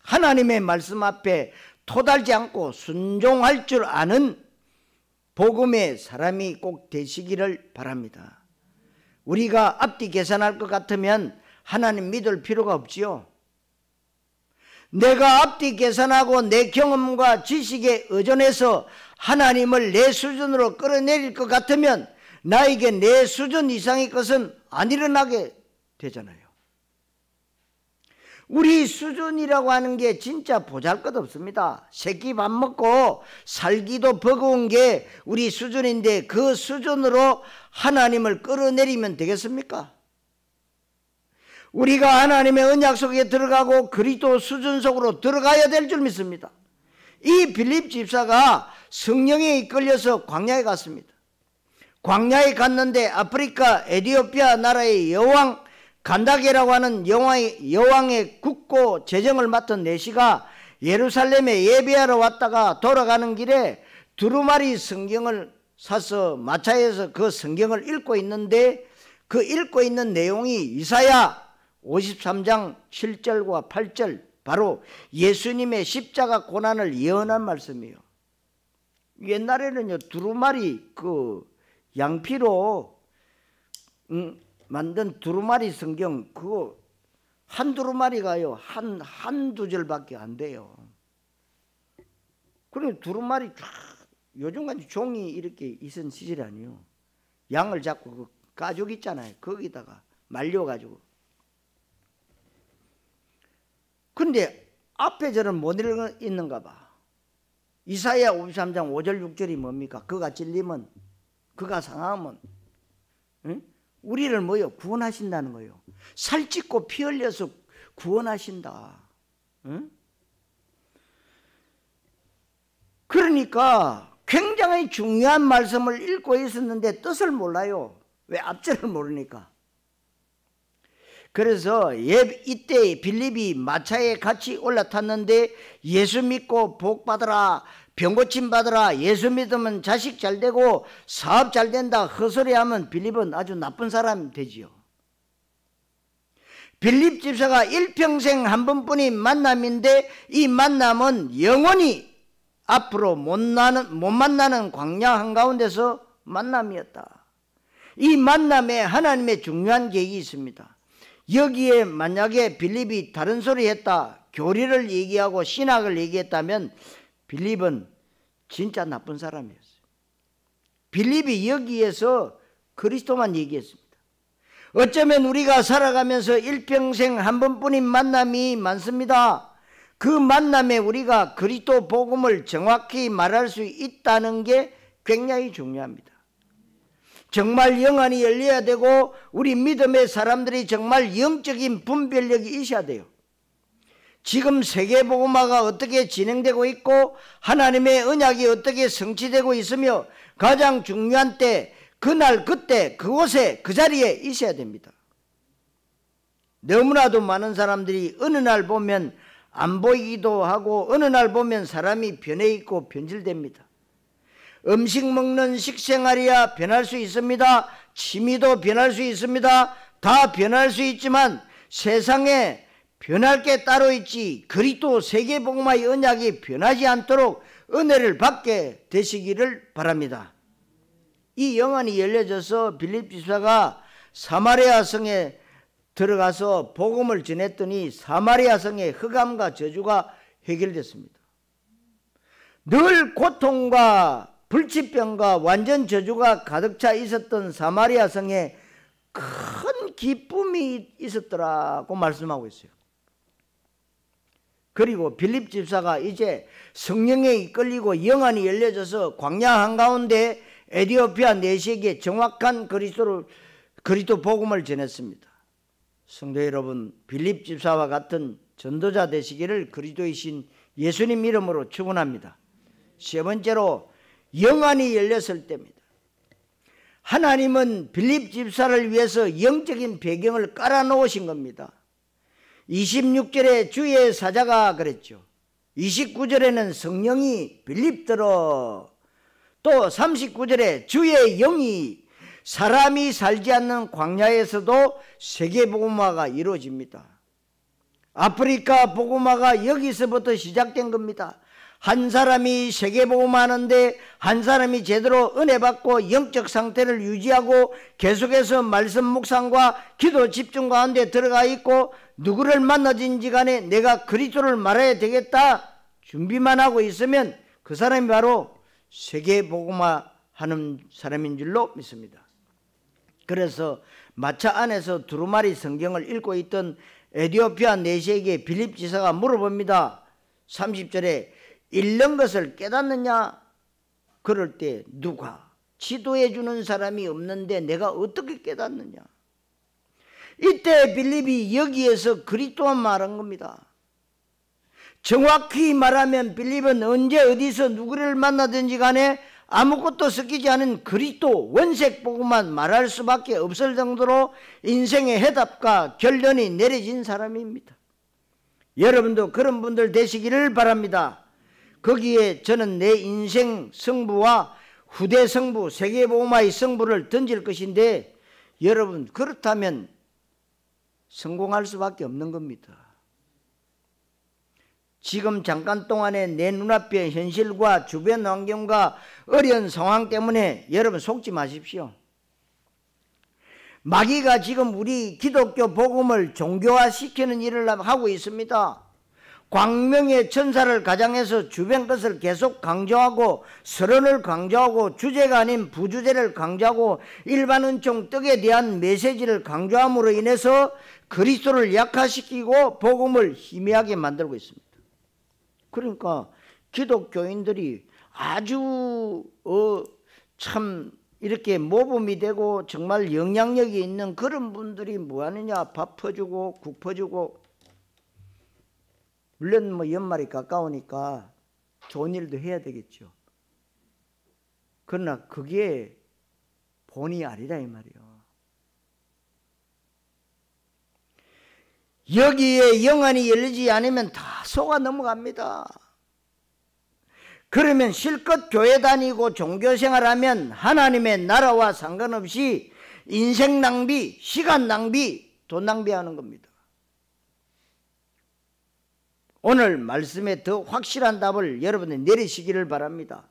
하나님의 말씀 앞에 토달지 않고 순종할 줄 아는 복음의 사람이 꼭 되시기를 바랍니다. 우리가 앞뒤 계산할 것 같으면 하나님 믿을 필요가 없지요. 내가 앞뒤 계산하고 내 경험과 지식에 의존해서 하나님을 내 수준으로 끌어내릴 것 같으면 나에게 내 수준 이상의 것은 안 일어나게 되잖아요. 우리 수준이라고 하는 게 진짜 보잘것없습니다. 새끼 밥 먹고 살기도 버거운 게 우리 수준인데 그 수준으로 하나님을 끌어내리면 되겠습니까? 우리가 하나님의 언약 속에 들어가고 그리스도 수준 속으로 들어가야 될 줄 믿습니다. 이 빌립 집사가 성령에 이끌려서 광야에 갔습니다. 광야에 갔는데 아프리카 에티오피아 나라의 여왕 간다게라고 하는 여왕의 국고 재정을 맡은 내시가 예루살렘에 예배하러 왔다가 돌아가는 길에 두루마리 성경을 사서 마차에서 그 성경을 읽고 있는데 그 읽고 있는 내용이 이사야 53장 7절과 8절, 바로 예수님의 십자가 고난을 예언한 말씀이에요. 옛날에는요, 두루마리 그 양피로 만든 두루마리 성경, 그거 한 두루마리가요 한두 절밖에 안 돼요. 그래 두루마리 쫙, 요즘같이 종이 이렇게 있은 시절이 아니에요. 양을 잡고 그 가죽 있잖아요, 거기다가 말려가지고. 근데 앞에 절은 못 읽는가 봐. 이사야 53장 5절 6절이 뭡니까? 그가 찔리면, 그가 상하면, 응? 우리를 뭐요? 구원하신다는 거예요. 살찌고 피 흘려서 구원하신다. 응? 그러니까 굉장히 중요한 말씀을 읽고 있었는데 뜻을 몰라요. 왜? 앞절을 모르니까. 그래서 이때 빌립이 마차에 같이 올라탔는데 예수 믿고 복 받으라, 병 고침 받으라, 예수 믿으면 자식 잘 되고 사업 잘 된다 헛소리하면 빌립은 아주 나쁜 사람이 되지요. 빌립 집사가 일평생 한 번뿐인 만남인데 이 만남은 영원히 앞으로 못 만나는 광야 한가운데서 만남이었다. 이 만남에 하나님의 중요한 계획이 있습니다. 여기에 만약에 빌립이 다른 소리 했다, 교리를 얘기하고 신학을 얘기했다면 빌립은 진짜 나쁜 사람이었어요. 빌립이 여기에서 그리스도만 얘기했습니다. 어쩌면 우리가 살아가면서 일평생 한 번뿐인 만남이 많습니다. 그 만남에 우리가 그리스도 복음을 정확히 말할 수 있다는 게 굉장히 중요합니다. 정말 영안이 열려야 되고 우리 믿음의 사람들이 정말 영적인 분별력이 있어야 돼요. 지금 세계복음화가 어떻게 진행되고 있고 하나님의 언약이 어떻게 성취되고 있으며 가장 중요한 때, 그날 그때 그곳에 그 자리에 있어야 됩니다. 너무나도 많은 사람들이 어느 날 보면 안 보이기도 하고 어느 날 보면 사람이 변해 있고 변질됩니다. 음식 먹는 식생활이야 변할 수 있습니다. 취미도 변할 수 있습니다. 다 변할 수 있지만 세상에 변할 게 따로 있지 그리스도 세계복음화의 언약이 변하지 않도록 은혜를 받게 되시기를 바랍니다. 이 영안이 열려져서 빌립 집사가 사마리아 성에 들어가서 복음을 전했더니 사마리아 성의 흑암과 저주가 해결됐습니다. 늘 고통과 불치병과 완전 저주가 가득 차 있었던 사마리아 성에 큰 기쁨이 있었더라고 말씀하고 있어요. 그리고 빌립 집사가 이제 성령에 이끌리고 영안이 열려져서 광야 한가운데 에티오피아 내시에게 정확한 그리스도 복음을 전했습니다. 성도 여러분, 빌립 집사와 같은 전도자 되시기를 그리스도이신 예수님 이름으로 축원합니다. 세 번째로 영안이 열렸을 때입니다. 하나님은 빌립 집사를 위해서 영적인 배경을 깔아놓으신 겁니다. 26절에 주의 사자가 그랬죠. 29절에는 성령이 빌립들어, 또 39절에 주의 영이, 사람이 살지 않는 광야에서도 세계복음화가 이루어집니다. 아프리카 복음화가 여기서부터 시작된 겁니다. 한 사람이 세계복음화하는데 한 사람이 제대로 은혜 받고 영적 상태를 유지하고 계속해서 말씀 묵상과 기도 집중 가운데 들어가 있고 누구를 만나든지 간에 내가 그리스도를 말해야 되겠다 준비만 하고 있으면 그 사람이 바로 세계복음화하는 사람인 줄로 믿습니다. 그래서 마차 안에서 두루마리 성경을 읽고 있던 에티오피아 내시에게 빌립 지사가 물어봅니다. 30절에 읽는 것을 깨닫느냐? 그럴 때 누가? 지도해 주는 사람이 없는데 내가 어떻게 깨닫느냐? 이때 빌립이 여기에서 그리스도만 말한 겁니다. 정확히 말하면 빌립은 언제 어디서 누구를 만나든지 간에 아무것도 섞이지 않은 그리스도 원색 복음만 말할 수밖에 없을 정도로 인생의 해답과 결론이 내려진 사람입니다. 여러분도 그런 분들 되시기를 바랍니다. 거기에 저는 내 인생 승부와 후대 승부, 세계복음화의 승부를 던질 것인데, 여러분 그렇다면 성공할 수밖에 없는 겁니다. 지금 잠깐 동안에 내 눈앞의 현실과 주변 환경과 어려운 상황 때문에 여러분 속지 마십시오. 마귀가 지금 우리 기독교 복음을 종교화시키는 일을 하고 있습니다. 광명의 천사를 가장해서 주변 것을 계속 강조하고, 서론을 강조하고, 주제가 아닌 부주제를 강조하고, 일반 은총 떡에 대한 메시지를 강조함으로 인해서 그리스도를 약화시키고 복음을 희미하게 만들고 있습니다. 그러니까 기독교인들이 아주 참 이렇게 모범이 되고 정말 영향력이 있는 그런 분들이 뭐하느냐, 밥 퍼주고 국 퍼주고, 물론 뭐 연말이 가까우니까 좋은 일도 해야 되겠죠. 그러나 그게 본이 아니라 이 말이에요. 여기에 영안이 열리지 않으면 다 속아 넘어갑니다. 그러면 실컷 교회 다니고 종교생활하면 하나님의 나라와 상관없이 인생 낭비, 시간 낭비, 돈 낭비하는 겁니다. 오늘 말씀에 더 확실한 답을 여러분이 내리시기를 바랍니다.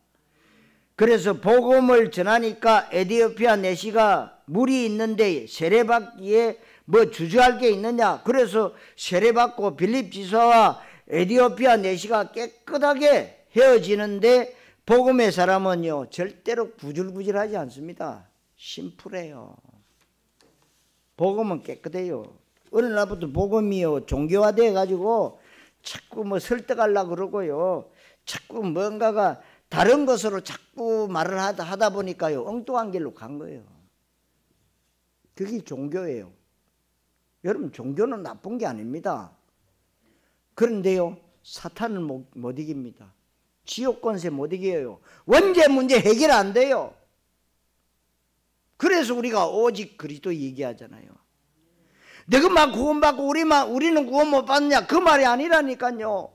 그래서 복음을 전하니까 에티오피아 내시가 물이 있는데 세례받기에 뭐 주저할 게 있느냐, 그래서 세례받고 빌립 지사와 에티오피아 내시가 깨끗하게 헤어지는데, 복음의 사람은요 절대로 구질구질하지 않습니다. 심플해요. 복음은 깨끗해요. 어느 날부터 복음이요 종교화돼 가지고 자꾸 뭐 설득하려고 그러고요, 자꾸 뭔가가 다른 것으로 자꾸 말을 하다 보니까요 엉뚱한 길로 간 거예요. 그게 종교예요. 여러분 종교는 나쁜 게 아닙니다. 그런데요 사탄은 못 이깁니다. 지옥 권세 못 이겨요. 원죄 문제 해결 안 돼요. 그래서 우리가 오직 그리스도 얘기하잖아요. 너희만 구원받고 우리는 구원 못 받느냐, 그 말이 아니라니까요.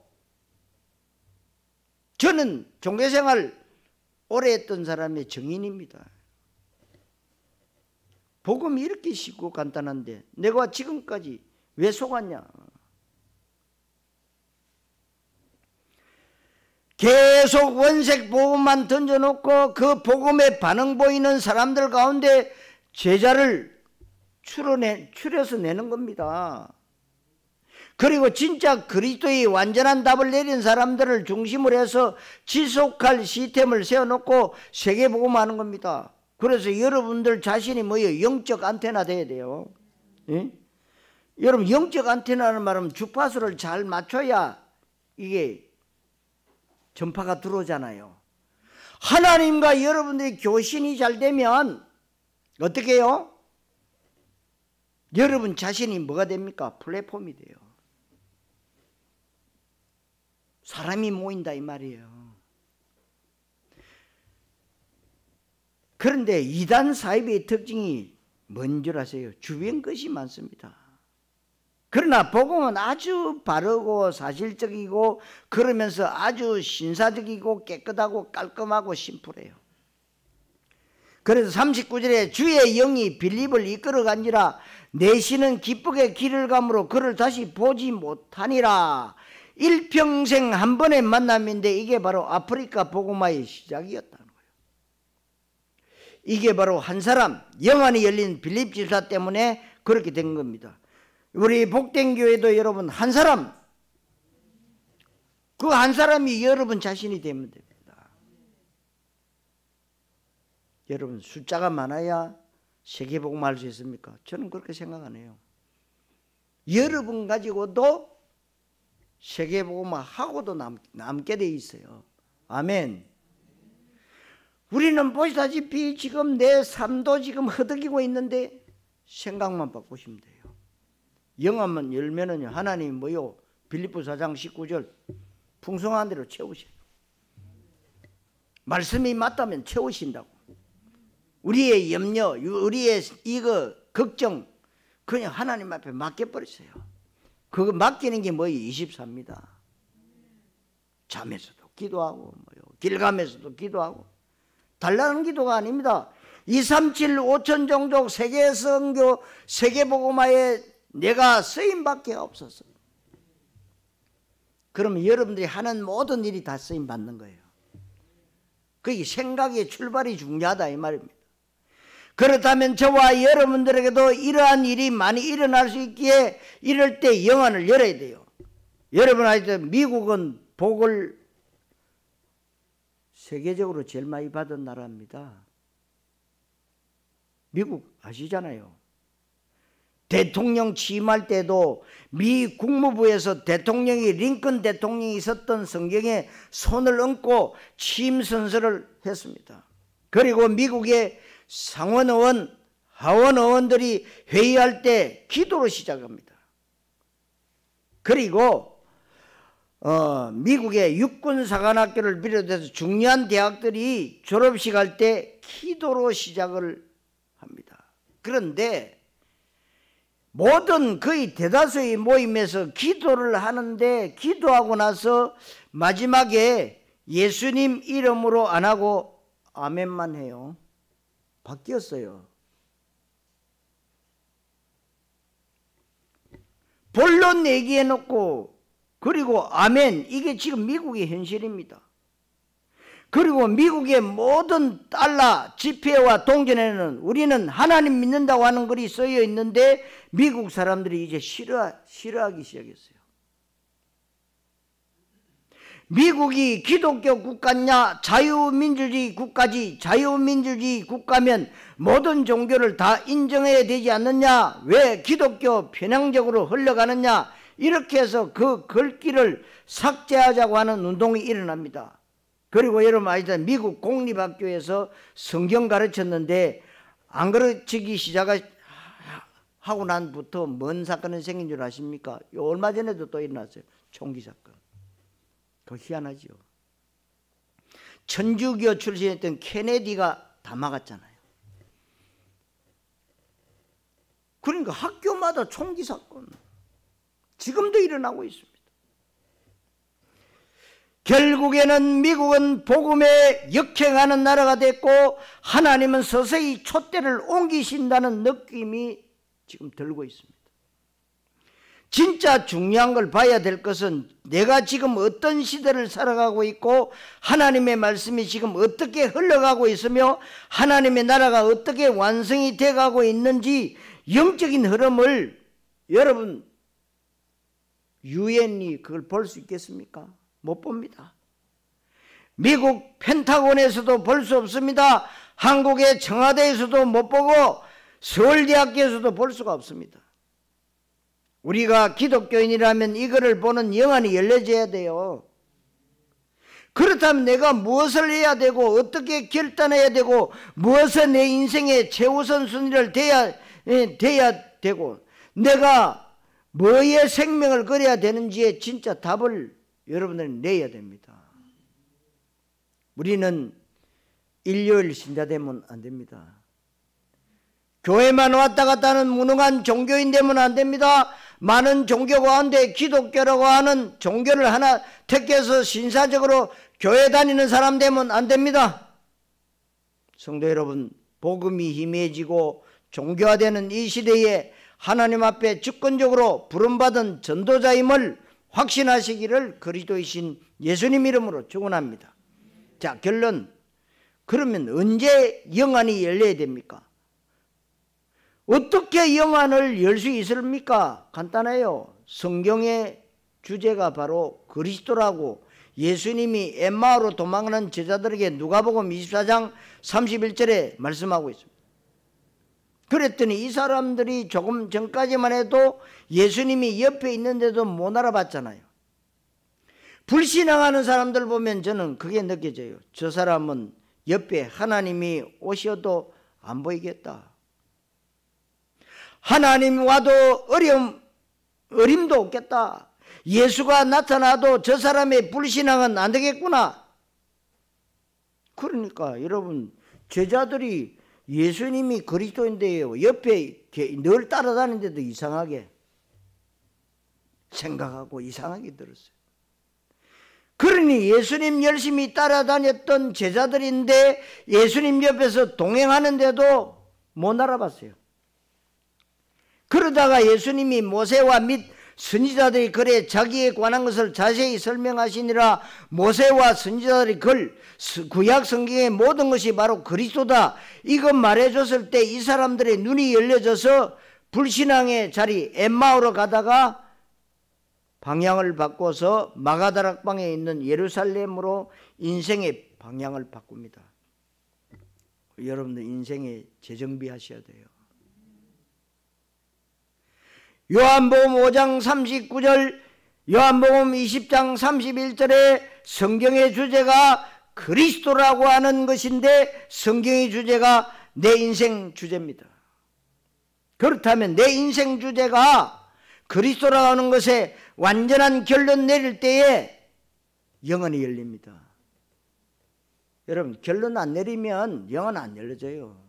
저는 종교생활 오래 했던 사람의 증인입니다. 복음이 이렇게 쉽고 간단한데 내가 지금까지 왜 속았냐. 계속 원색 복음만 던져놓고 그 복음에 반응 보이는 사람들 가운데 제자를 추려서 내는 겁니다. 그리고 진짜 그리스도의 완전한 답을 내린 사람들을 중심으로 해서 지속할 시스템을 세워놓고 세계복음하는 겁니다. 그래서 여러분들 자신이 뭐예요? 영적 안테나 돼야 돼요. 예? 여러분 영적 안테나는 말하면 주파수를 잘 맞춰야 이게 전파가 들어오잖아요. 하나님과 여러분들이 교신이 잘 되면 어떻게 해요? 여러분 자신이 뭐가 됩니까? 플랫폼이 돼요. 사람이 모인다 이 말이에요. 그런데 이단 사입의 특징이 뭔 줄 아세요? 주변 것이 많습니다. 그러나 복음은 아주 바르고 사실적이고 그러면서 아주 신사적이고 깨끗하고 깔끔하고 심플해요. 그래서 39절에 주의 영이 빌립을 이끌어간지라 내시는 기쁘게 길을 가므로 그를 다시 보지 못하니라. 일평생 한 번의 만남인데 이게 바로 아프리카 복음화의 시작이었다는 거예요. 이게 바로 한 사람, 영안이 열린 빌립 집사 때문에 그렇게 된 겁니다. 우리 복된 교회도 여러분 한 사람, 그 한 사람이 여러분 자신이 되면 됩니다. 여러분 숫자가 많아야 세계복음 할 수 있습니까? 저는 그렇게 생각 안 해요. 여러분 가지고도 세계복음 하고도 남게 돼 있어요. 아멘. 우리는 보시다시피 지금 내 삶도 지금 허덕이고 있는데 생각만 바꾸시면 돼요. 영안만 열면은요 하나님이 뭐요? 빌립보 4장 19절 풍성한 대로 채우셔요. 말씀이 맞다면 채우신다고. 우리의 염려, 우리의 이거 걱정 그냥 하나님 앞에 맡겨버렸어요. 그거 맡기는 게 뭐예요? 24입니다. 잠에서도 기도하고 길 가면서도 기도하고. 달라는 기도가 아닙니다. 237 5천 종족 세계 선교 세계 복음화에 내가 쓰임밖에 없었어. 그러면 여러분들이 하는 모든 일이 다 쓰임 받는 거예요. 그게 생각의 출발이 중요하다 이 말입니다. 그렇다면 저와 여러분들에게도 이러한 일이 많이 일어날 수 있기에 이럴 때 영안을 열어야 돼요. 여러분 아시죠? 미국은 복을 세계적으로 제일 많이 받은 나라입니다. 미국 아시잖아요. 대통령 취임할 때도 미 국무부에서 대통령이 링컨 대통령이 있었던 성경에 손을 얹고 취임 선서를 했습니다. 그리고 미국의 상원의원, 하원의원들이 회의할 때 기도로 시작합니다. 그리고 미국의 육군사관학교를 비롯해서 중요한 대학들이 졸업식 할 때 기도로 시작을 합니다. 그런데 모든 거의 대다수의 모임에서 기도를 하는데 기도하고 나서 마지막에 예수님 이름으로 안 하고 아멘만 해요. 바뀌었어요. 본론 얘기해놓고 그리고 아멘, 이게 지금 미국의 현실입니다. 그리고 미국의 모든 달러 지폐와 동전에는 우리는 하나님 믿는다고 하는 글이 쓰여 있는데 미국 사람들이 이제 싫어하기 시작했어요. 미국이 기독교 국가냐 자유민주주의 국가지, 자유민주주의 국가면 모든 종교를 다 인정해야 되지 않느냐, 왜 기독교 편향적으로 흘러가느냐, 이렇게 해서 그 글귀를 삭제하자고 하는 운동이 일어납니다. 그리고 여러분 아시죠? 미국 공립학교에서 성경 가르쳤는데 안 가르치기 시작하고 난부터 뭔 사건이 생긴 줄 아십니까? 얼마 전에도 또 일어났어요. 총기 사건. 그거 희한하죠. 천주교 출신이었던 케네디가 다 막았잖아요. 그러니까 학교마다 총기 사건 지금도 일어나고 있습니다. 결국에는 미국은 복음에 역행하는 나라가 됐고 하나님은 서서히 촛대를 옮기신다는 느낌이 지금 들고 있습니다. 진짜 중요한 걸 봐야 될 것은 내가 지금 어떤 시대를 살아가고 있고 하나님의 말씀이 지금 어떻게 흘러가고 있으며 하나님의 나라가 어떻게 완성이 돼가고 있는지 영적인 흐름을 여러분 유엔이 그걸 볼 수 있겠습니까? 못 봅니다. 미국 펜타곤에서도 볼 수 없습니다. 한국의 청와대에서도 못 보고 서울대학교에서도 볼 수가 없습니다. 우리가 기독교인이라면 이거를 보는 영안이 열려져야 돼요. 그렇다면 내가 무엇을 해야 되고 어떻게 결단해야 되고 무엇을 내 인생의 최우선 순위를 돼야 되고 내가 뭐의 생명을 걸어야 되는지에 진짜 답을 여러분들은 내야 됩니다. 우리는 일요일 신자 되면 안 됩니다. 교회만 왔다 갔다 하는 무능한 종교인 되면 안 됩니다. 많은 종교 가운데 기독교라고 하는 종교를 하나 택해서 신사적으로 교회 다니는 사람 되면 안 됩니다. 성도 여러분, 복음이 희미해지고 종교화되는 이 시대에 하나님 앞에 주권적으로 부름받은 전도자임을 확신하시기를 그리스도이신 예수님 이름으로 축원합니다. 자, 결론. 그러면 언제 영안이 열려야 됩니까? 어떻게 영안을 열 수 있습니까? 간단해요. 성경의 주제가 바로 그리스도라고 예수님이 엠마오로 도망가는 제자들에게 누가복음 24장 31절에 말씀하고 있습니다. 그랬더니 이 사람들이 조금 전까지만 해도 예수님이 옆에 있는데도 못 알아봤잖아요. 불신앙하는 사람들 보면 저는 그게 느껴져요. 저 사람은 옆에 하나님이 오셔도 안 보이겠다. 하나님이 와도 어림도 없겠다. 예수가 나타나도 저 사람의 불신앙은 안 되겠구나. 그러니까 여러분, 제자들이 예수님이 그리스도인데요, 옆에 늘 따라다니는데도 이상하게 생각하고 이상하게 들었어요. 그러니 예수님 열심히 따라다녔던 제자들인데 예수님 옆에서 동행하는데도 못 알아봤어요. 그러다가 예수님이 모세와 및 선지자들이 글에 자기에 관한 것을 자세히 설명하시니라. 모세와 선지자들이 글, 구약 성경의 모든 것이 바로 그리스도다, 이것 말해줬을 때 이 사람들의 눈이 열려져서 불신앙의 자리 엠마오로 가다가 방향을 바꿔서 마가다락방에 있는 예루살렘으로 인생의 방향을 바꿉니다. 여러분들 인생에 재정비하셔야 돼요. 요한복음 5장 39절, 요한복음 20장 31절에 성경의 주제가 그리스도라고 하는 것인데 성경의 주제가 내 인생 주제입니다. 그렇다면 내 인생 주제가 그리스도라고 하는 것에 완전한 결론 내릴 때에 영혼이 열립니다. 여러분, 결론 안 내리면 영혼 안 열려져요.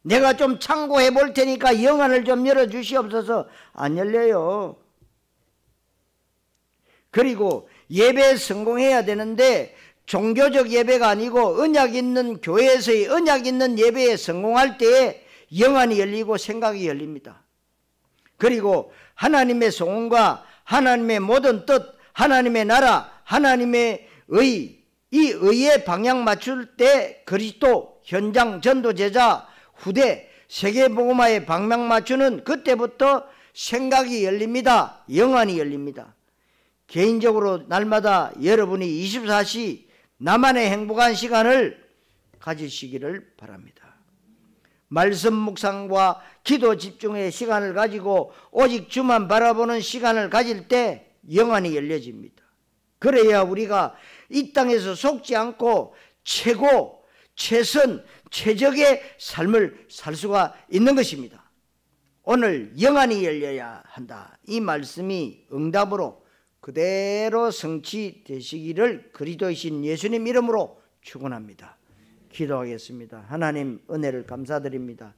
내가 좀 참고해 볼 테니까 영혼을 좀 열어주시옵소서, 안 열려요. 그리고 예배에 성공해야 되는데 종교적 예배가 아니고 언약 있는 교회에서의 언약 있는 예배에 성공할 때에 영혼이 열리고 생각이 열립니다. 그리고 하나님의 소원과 하나님의 모든 뜻, 하나님의 나라, 하나님의 의, 이 의에 방향 맞출 때 그리스도, 현장, 전도, 제자, 후대, 세계복음화에 방향 맞추는 그때부터 생각이 열립니다. 영안이 열립니다. 개인적으로 날마다 여러분이 24시 나만의 행복한 시간을 가지시기를 바랍니다. 말씀 묵상과 기도 집중의 시간을 가지고 오직 주만 바라보는 시간을 가질 때 영안이 열려집니다. 그래야 우리가 이 땅에서 속지 않고 최고, 최선, 최적의 삶을 살 수가 있는 것입니다. 오늘 영안이 열려야 한다, 이 말씀이 응답으로 그대로 성취되시기를 그리스도이신 예수님 이름으로 축원합니다. 기도하겠습니다. 하나님, 은혜를 감사드립니다.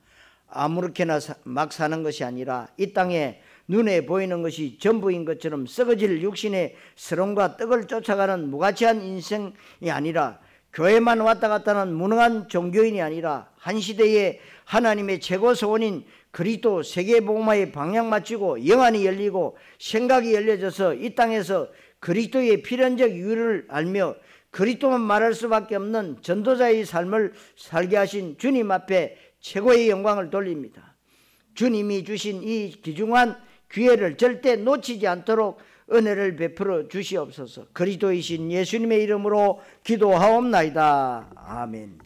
아무렇게나 막 사는 것이 아니라 이 땅에 눈에 보이는 것이 전부인 것처럼 썩어질 육신의 스러움과 떡을 쫓아가는 무가치한 인생이 아니라, 교회만 왔다 갔다 하는 무능한 종교인이 아니라 한 시대에 하나님의 최고 소원인 그리스도 세계복음화에 방향 맞추고 영안이 열리고 생각이 열려져서 이 땅에서 그리스도의 필연적 이유를 알며 그리스도만 말할 수밖에 없는 전도자의 삶을 살게 하신 주님 앞에 최고의 영광을 돌립니다. 주님이 주신 이 귀중한 기회를 절대 놓치지 않도록 은혜를 베풀어 주시옵소서. 그리스도이신 예수님의 이름으로 기도하옵나이다. 아멘.